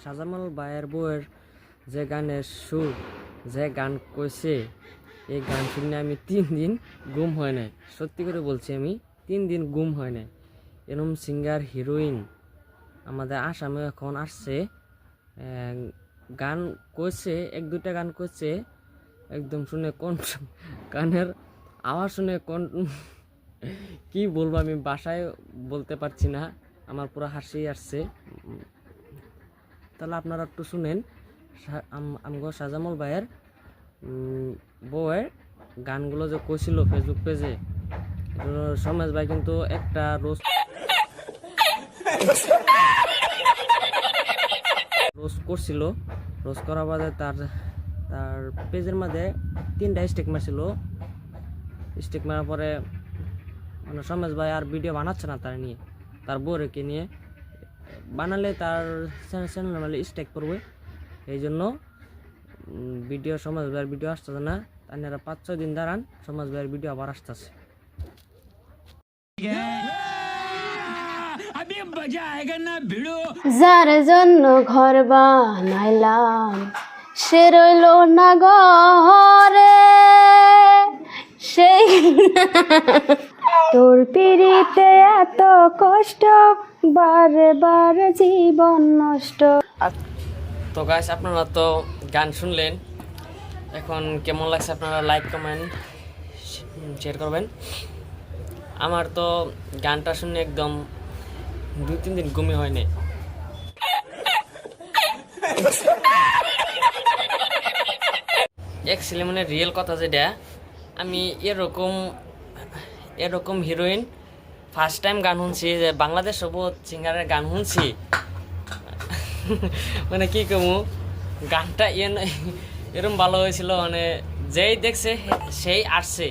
শাহজামাল ভাইয়ের বউয়ের যে গানের সুর, যে গান কইছে, এই গান শুনে আমি 3 দিন ঘুম হয় নাই। সত্যি করে বলছি, আমি 3 দিন ঘুম হয় নাই। এরকম সিঙ্গার হিরোইন আমাদের আসামে এখন আসছে। গান কইছে, 1-2টা গান কইছে, একদম শুনে গানের আওয়াজ শুনে কি বলবো, আমি বাসায় বলতে পারছি না, আমার পুরো হাসি আসছে। তাহলে আপনারা একটু শুনেন আমগো শাহজামাল ভাইয়ের বউয়ের গানগুলো যে কইছিল ফেসবুক পেজে। সমাজ ভাই কিন্তু একটা রোজ করছিল। রোজ করার বাদে তার পেজের মধ্যে 3টা স্টেক মারছিল। স্টেক মারার পরে মানে সমাজ ভাই আর ভিডিও বানাচ্ছে না তার নিয়ে, তার বউরেকে নিয়ে। বানালে তার চ্যানেল নামলে স্ট্রাইক করবে। এই জন্য ভিডিও সমাজ ভাইয়ের ভিডিও আসতেছে না। তারা 5-6 দিন দাঁড়ান, সমাজ ভাইয়ের ভিডিও আবার আসতেছে। যার জন্য ঘর বানাইলাম সে রইল না ঘরে, সেই তোর পিড়িতে এত কষ্ট, বারে বারে জীবন নষ্ট। তো গাইস, আপনারা তো গান শুনলেন, এখন কেমন লাগছে আপনারা লাইক কমেন্ট শেয়ার করবেন। আমার তো গানটা শুনে একদম 2-3 দিন ঘুমই হয়নি। অ্যাকচুয়ালি মানে রিয়েল কথা যেটা, আমি এরকম হিরোইন ফার্স্ট টাইম গান শুনছি, যে বাংলাদেশ সব সিঙ্গারের গান শুনছি। মানে কি কমু, গানটা এরকম ভালো হয়েছিল, মানে যেই দেখছে সেই আসছে।